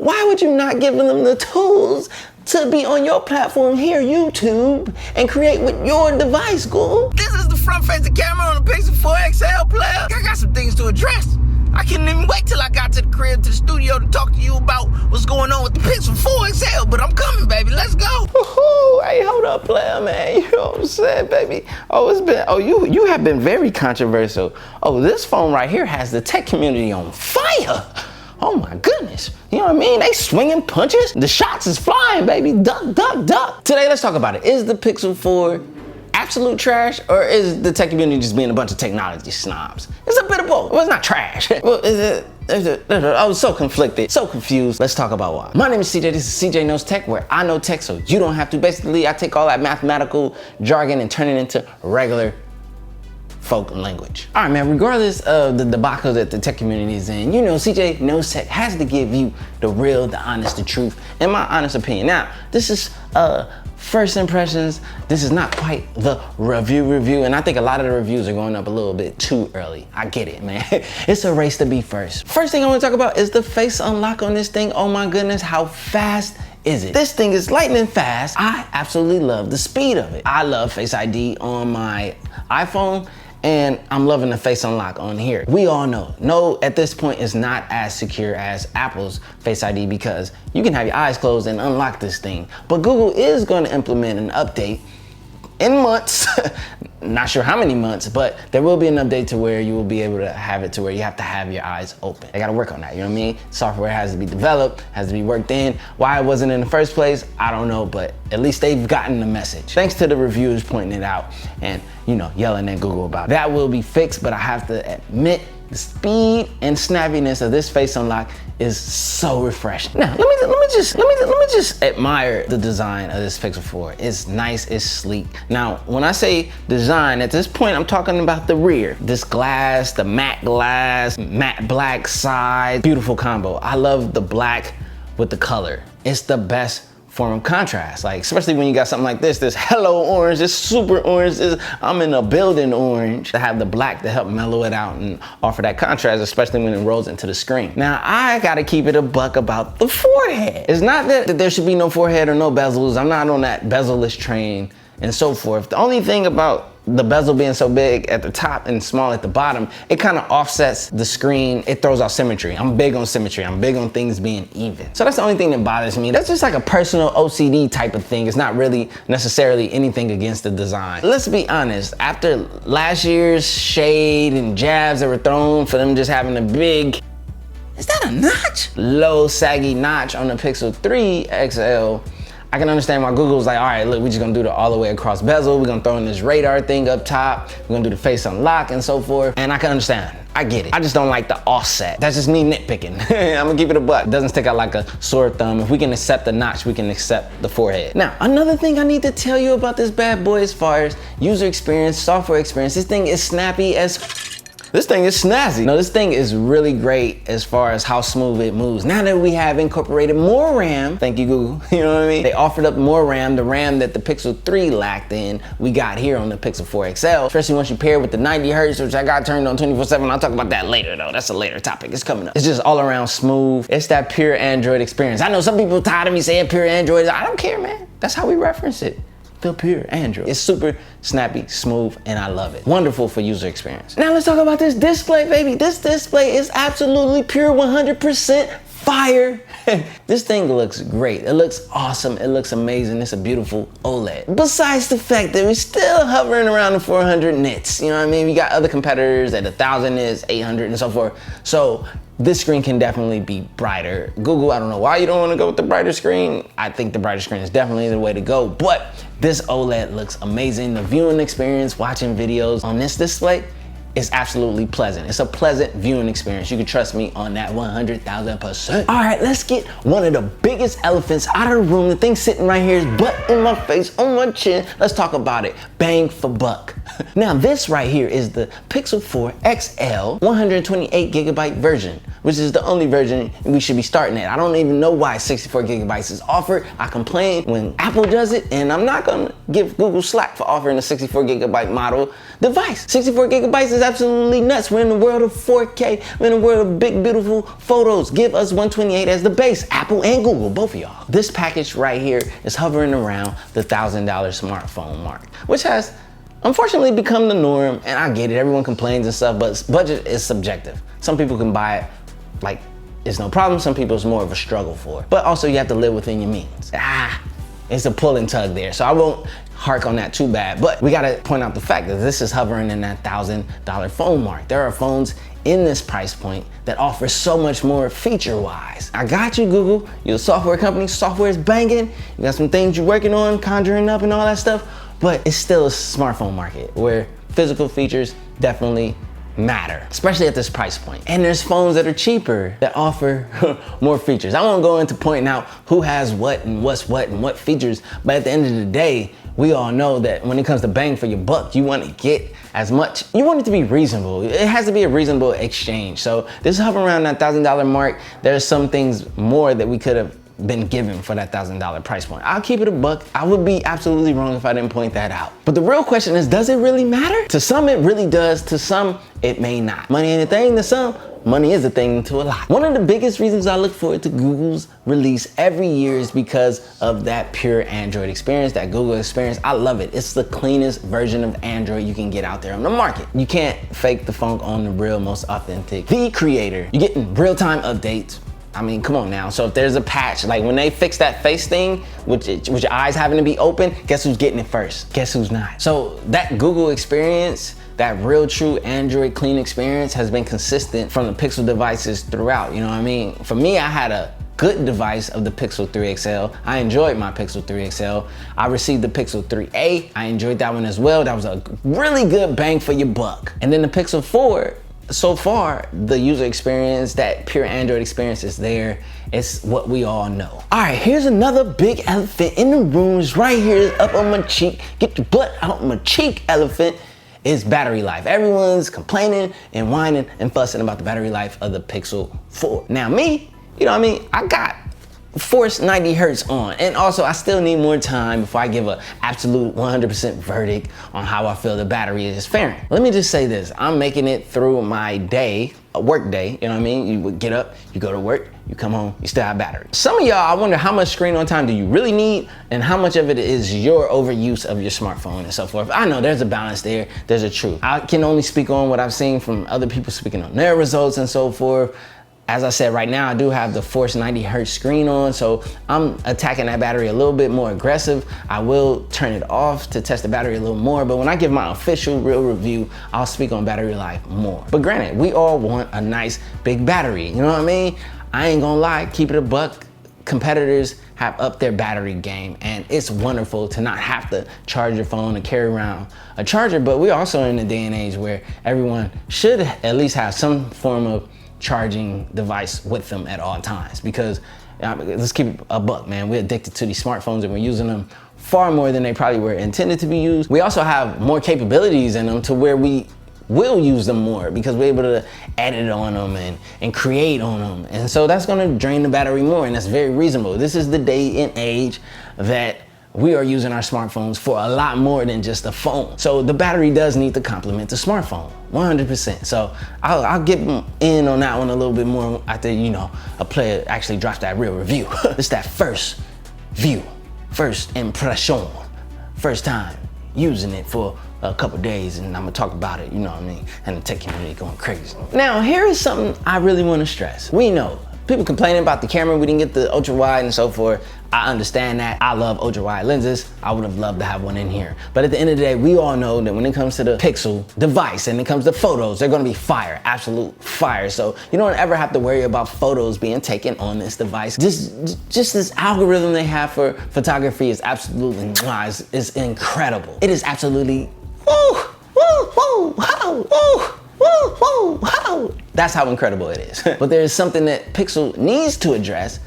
Why would you not give them the tools to be on your platform here, YouTube, and create with your device, Google? This is the front-facing camera on the Pixel 4 XL, player. I got some things to address. I couldn't even wait till I got to the crib, to the studio, to talk to you about what's going on with the Pixel 4 XL, but I'm coming, baby. Let's go. Woohoo! Hey, hold up, player, man. You know what I'm saying, baby? You have been very controversial. Oh, this phone right here has the tech community on fire. Oh my goodness. You know what I mean? They swinging punches. The shots is flying, baby. Duck, duck, duck. Today, let's talk about it. Is the Pixel 4 absolute trash, or is the tech community just being a bunch of technology snobs? It's a bit of both. Well, it's not trash. Well, I was so conflicted, so confused. Let's talk about why. My name is CJ. This is CJ Knows Tech, where I know tech so you don't have to. Basically, I take all that mathematical jargon and turn it into regular folk language. All right, man, regardless of the debacle that the tech community is in, you know, CJ Knows Tech has to give you the real, the honest, the truth, and my honest opinion. Now, this is first impressions. This is not quite the review, and I think a lot of the reviews are going up a little bit too early. I get it, man. It's a race to be first. First thing I want to talk about is the face unlock on this thing. Oh my goodness, how fast is it? This thing is lightning fast. I absolutely love the speed of it. I love Face ID on my iPhone, and I'm loving the face unlock on here. We all know, no, at this point is not as secure as Apple's Face ID, because you can have your eyes closed and unlock this thing. But Google is going to implement an update in months, not sure how many months, but there will be an update to where you will be able to have it to where you have to have your eyes open. They gotta work on that, you know what I mean? Software has to be developed, has to be worked in. Why it wasn't in the first place, I don't know, but at least they've gotten the message. Thanks to the reviewers pointing it out and, you know, yelling at Google about it. That will be fixed, but I have to admit, the speed and snappiness of this face unlock is so refreshing. Now, let me just admire the design of this Pixel 4. It's nice, it's sleek. Now, when I say design, at this point, I'm talking about the rear. This glass, the matte glass, matte black side, beautiful combo. I love the black with the color. It's the best form of contrast, like especially when you got something like this hello orange, this super orange, I'm in a building orange, to have the black to help mellow it out and offer that contrast, especially when it rolls into the screen. Now, I gotta keep it a buck about the forehead. It's not that there should be no forehead or no bezels. I'm not on that bezel-less train and so forth. The only thing about the bezel being so big at the top and small at the bottom, it kind of offsets the screen. It throws off symmetry. I'm big on symmetry. I'm big on things being even. So that's the only thing that bothers me. That's just like a personal OCD type of thing. It's not really necessarily anything against the design. Let's be honest, after last year's shade and jabs that were thrown for them just having a big, is that a notch? Low saggy notch on the Pixel 3 XL, I can understand why Google's like, all right, look, we're just gonna do it all the way across bezel. We're gonna throw in this radar thing up top. We're gonna do the face unlock and so forth. And I can understand, I get it. I just don't like the offset. That's just me nitpicking. I'm gonna keep it a buck. It doesn't stick out like a sore thumb. If we can accept the notch, we can accept the forehead. Now, another thing I need to tell you about this bad boy as far as user experience, software experience, this thing is snappy as this thing is snazzy. No, this thing is really great as far as how smooth it moves. Now that we have incorporated more RAM, thank you Google, you know what I mean? They offered up more RAM, the RAM that the Pixel 3 lacked in, we got here on the Pixel 4 XL, especially once you pair with the 90 Hertz, which I got turned on 24/7. I'll talk about that later though, that's a later topic, it's coming up. It's just all around smooth. It's that pure Android experience. I know some people tired of me saying pure Android. I don't care, man. That's how we reference it. The pure Android. It's super snappy, smooth, and I love it. Wonderful for user experience. Now let's talk about this display, baby. This display is absolutely pure 100% fire. This thing looks great. It looks awesome. It looks amazing. It's a beautiful OLED. Besides the fact that we're still hovering around the 400 nits. You know what I mean? We got other competitors at 1,000 nits, 800 and so forth. So this screen can definitely be brighter. Google, I don't know why you don't want to go with the brighter screen. I think the brighter screen is definitely the way to go, but this OLED looks amazing. The viewing experience, watching videos on this display is absolutely pleasant. It's a pleasant viewing experience. You can trust me on that 100,000%. All right, let's get one of the biggest elephants out of the room. The thing sitting right here is butt in my face, on my chin. Let's talk about it. Bang for buck. Now this right here is the Pixel 4 XL 128GB version. which is the only version we should be starting at. I don't even know why 64 gigabytes is offered. I complain when Apple does it, and I'm not gonna give Google slack for offering a 64 gigabyte model device. 64 gigabytes is absolutely nuts. We're in the world of 4K. We're in the world of big, beautiful photos. Give us 128 as the base, Apple and Google, both of y'all. This package right here is hovering around the $1,000 smartphone mark, which has unfortunately become the norm, and I get it, everyone complains and stuff, but budget is subjective. Some people can buy it like it's no problem, some people it's more of a struggle for it. But also you have to live within your means. It's a pull and tug there, so I won't hark on that too bad, but we gotta point out the fact that this is hovering in that $1,000 phone mark. There are phones in this price point that offer so much more feature-wise. I got you, Google. You're a software company, software is banging, you got some things you're working on, conjuring up and all that stuff, but it's still a smartphone market where physical features definitely matter, especially at this price point. And there's phones that are cheaper that offer more features. I won't go into pointing out who has what and what's what and what features, but at the end of the day, we all know that when it comes to bang for your buck, you want to get as much, you want it to be reasonable. It has to be a reasonable exchange. So this is hovering around that $1,000 mark. There's some things more that we could have been given for that $1,000 price point. I'll keep it a buck. I would be absolutely wrong if I didn't point that out. But the real question is, does it really matter? To some, it really does. To some, it may not. Money ain't a thing to some. Money is a thing to a lot. One of the biggest reasons I look forward to Google's release every year is because of that pure Android experience, that Google experience. I love it. It's the cleanest version of Android you can get out there on the market. You can't fake the funk on the real, most authentic. The creator. You're getting real-time updates. I mean, come on now. So if there's a patch, like when they fix that face thing, with your eyes having to be open, guess who's getting it first? Guess who's not? So that Google experience, that real true Android clean experience has been consistent from the Pixel devices throughout, you know what I mean? For me, I had a good device of the Pixel 3 XL. I enjoyed my Pixel 3 XL. I received the Pixel 3a. I enjoyed that one as well. That was a really good bang for your buck. And then the Pixel 4, so far, the user experience, that pure Android experience is there. It's what we all know. All right, here's another big elephant in the room. It's right here, up on my cheek. Get your butt out my cheek, elephant. Is battery life. Everyone's complaining and whining and fussing about the battery life of the Pixel 4. Now me, you know what I mean? I got forced 90 hertz on, and also I still need more time before I give an absolute 100% verdict on how I feel the battery is faring. Let me just say this, I'm making it through my day, a work day, you know what I mean? You would get up, you go to work, you come home, you still have battery. Some of y'all, I wonder how much screen on time do you really need and how much of it is your overuse of your smartphone and so forth. I know there's a balance there, there's a truth. I can only speak on what I've seen from other people speaking on their results and so forth. As I said, right now I do have the forced 90 hertz screen on, so I'm attacking that battery a little bit more aggressive. I will turn it off to test the battery a little more, but when I give my official real review, I'll speak on battery life more. But granted, we all want a nice big battery, you know what I mean? I ain't gonna lie, keep it a buck. Competitors have upped their battery game, and it's wonderful to not have to charge your phone and carry around a charger, but we're also in a day and age where everyone should at least have some form of charging device with them at all times, because let's keep it a buck, man. We're addicted to these smartphones and we're using them far more than they probably were intended to be used. We also have more capabilities in them to where we will use them more because we're able to edit on them and create on them. And so that's gonna drain the battery more, and that's very reasonable. This is the day and age that we are using our smartphones for a lot more than just a phone. So the battery does need to complement the smartphone, 100%. So I'll get in on that one a little bit more after, you know, a player actually drops that real review. It's that first view, first impression, first time using it for a couple days, and I'm gonna talk about it, you know what I mean? And the tech community going crazy. Now, here is something I really wanna stress. We know, people complaining about the camera, we didn't get the ultra wide and so forth. I understand that. I love ultra wide lenses. I would have loved to have one in here. But at the end of the day, we all know that when it comes to the Pixel device and it comes to photos, they're gonna be fire, absolute fire. So you don't ever have to worry about photos being taken on this device. Just this algorithm they have for photography is absolutely, it's incredible. It is absolutely, woo, woo, woo, wow, woo. Woo, woo, wow. That's how incredible it is. But there is something that Pixel needs to address,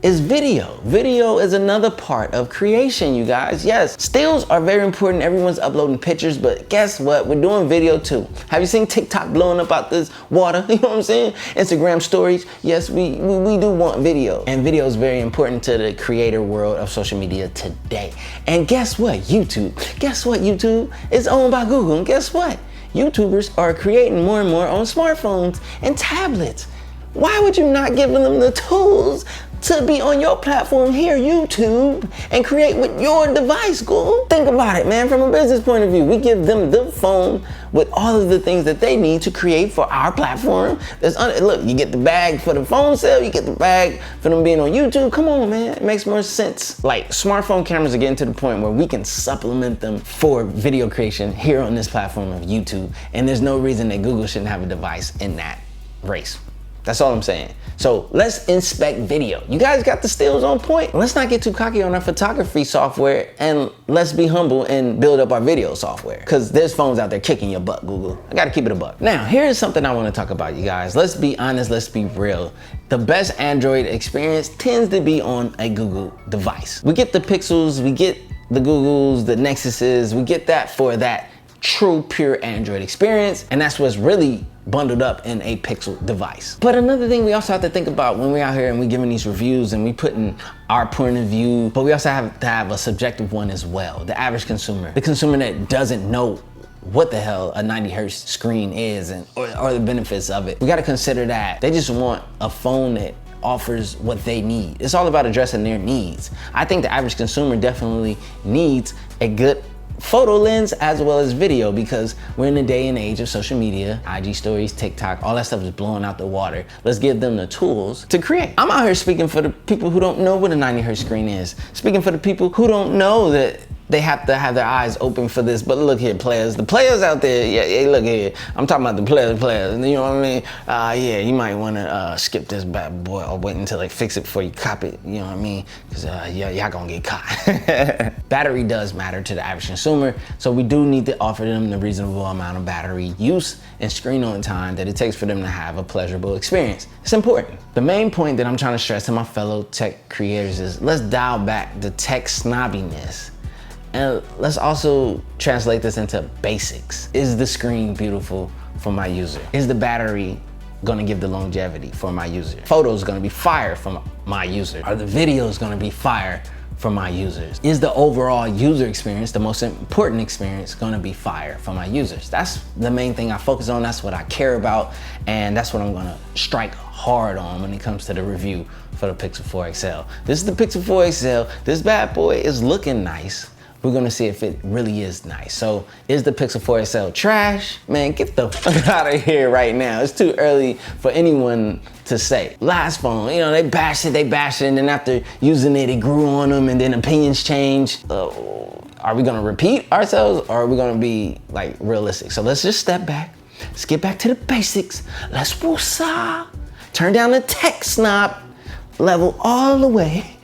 is video. Video is another part of creation, you guys. Yes, stills are very important. Everyone's uploading pictures, but guess what? We're doing video too. Have you seen TikTok blowing up out this water? You know what I'm saying? Instagram stories. Yes, we do want video. And video is very important to the creator world of social media today. And guess what? YouTube. Guess what? YouTube is owned by Google. And guess what? YouTubers are creating more and more on smartphones and tablets. Why would you not give them the tools to be on your platform here, YouTube, and create with your device, Google? Think about it, man, from a business point of view. We give them the phone with all of the things that they need to create for our platform. Look, you get the bag for the phone sale, you get the bag for them being on YouTube. Come on, man, it makes more sense. Like, smartphone cameras are getting to the point where we can supplement them for video creation here on this platform of YouTube, and there's no reason that Google shouldn't have a device in that race. That's all I'm saying. So let's inspect video. You guys got the stills on point. Let's not get too cocky on our photography software, and let's be humble and build up our video software. Because there's phones out there kicking your butt, Google. I gotta keep it a buck. Now, here's something I wanna talk about, you guys. Let's be honest, let's be real. The best Android experience tends to be on a Google device. We get the Pixels, we get the Googles, the Nexuses, we get that for that true, pure Android experience, and that's what's really bundled up in a Pixel device. But another thing we also have to think about when we're out here and we're giving these reviews and we putting our point of view, but we also have to have a subjective one as well. The average consumer, the consumer that doesn't know what the hell a 90 hertz screen is or the benefits of it. We gotta consider that. They just want a phone that offers what they need. It's all about addressing their needs. I think the average consumer definitely needs a good photo lens as well as video, because we're in the day and age of social media, IG stories, TikTok, all that stuff is blowing out the water. Let's give them the tools to create. I'm out here speaking for the people who don't know what a 90 hertz screen is, speaking for the people who don't know that they have to have their eyes open for this. But look here, players. The players out there, yeah, look here. I'm talking about the players, you know what I mean? Yeah, you might wanna skip this bad boy or wait until they fix it before you cop it, you know what I mean? Cause y'all gonna get caught. Battery does matter to the average consumer, so we do need to offer them the reasonable amount of battery use and screen on time that it takes for them to have a pleasurable experience. It's important. The main point that I'm trying to stress to my fellow tech creators is let's dial back the tech snobbiness. And let's also translate this into basics. Is the screen beautiful for my user? Is the battery gonna give the longevity for my user? Photos gonna be fire for my user? Are the videos gonna be fire for my users? Is the overall user experience, the most important experience, gonna be fire for my users? That's the main thing I focus on, that's what I care about, and that's what I'm gonna strike hard on when it comes to the review for the Pixel 4 XL. This is the Pixel 4 XL. This bad boy is looking nice. We're gonna see if it really is nice. So is the Pixel 4 XL trash? Man, get the fuck out of here right now. It's too early for anyone to say. Last phone, you know, they bashed it, and then after using it, it grew on them, and then opinions changed. Are we gonna repeat ourselves, or are we gonna be like realistic? So let's just step back, let's get back to the basics. Let's woosah, turn down the tech snob level all the way,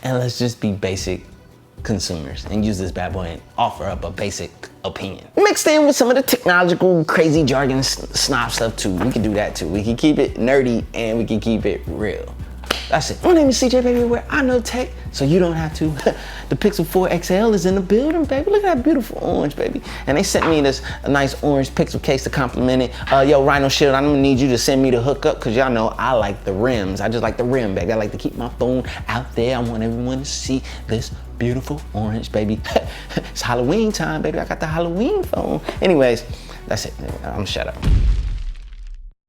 and let's just be basic consumers and use this bad boy and offer up a basic opinion. Mixed in with some of the technological, crazy jargon, snob stuff too. We can do that too. We can keep it nerdy and we can keep it real. That's it. My name is CJ, baby, where I know tech, so you don't have to. The Pixel 4 XL is in the building, baby. Look at that beautiful orange, baby. And they sent me this nice orange Pixel case to compliment it. Yo, Rhino Shield, I'm gonna need you to send me the hookup, cause y'all know I like the rims. I just like the rim, baby. I like to keep my phone out there. I want everyone to see this beautiful orange, baby. It's Halloween time, baby. I got the Halloween phone. Anyways, that's it. I'm shut up.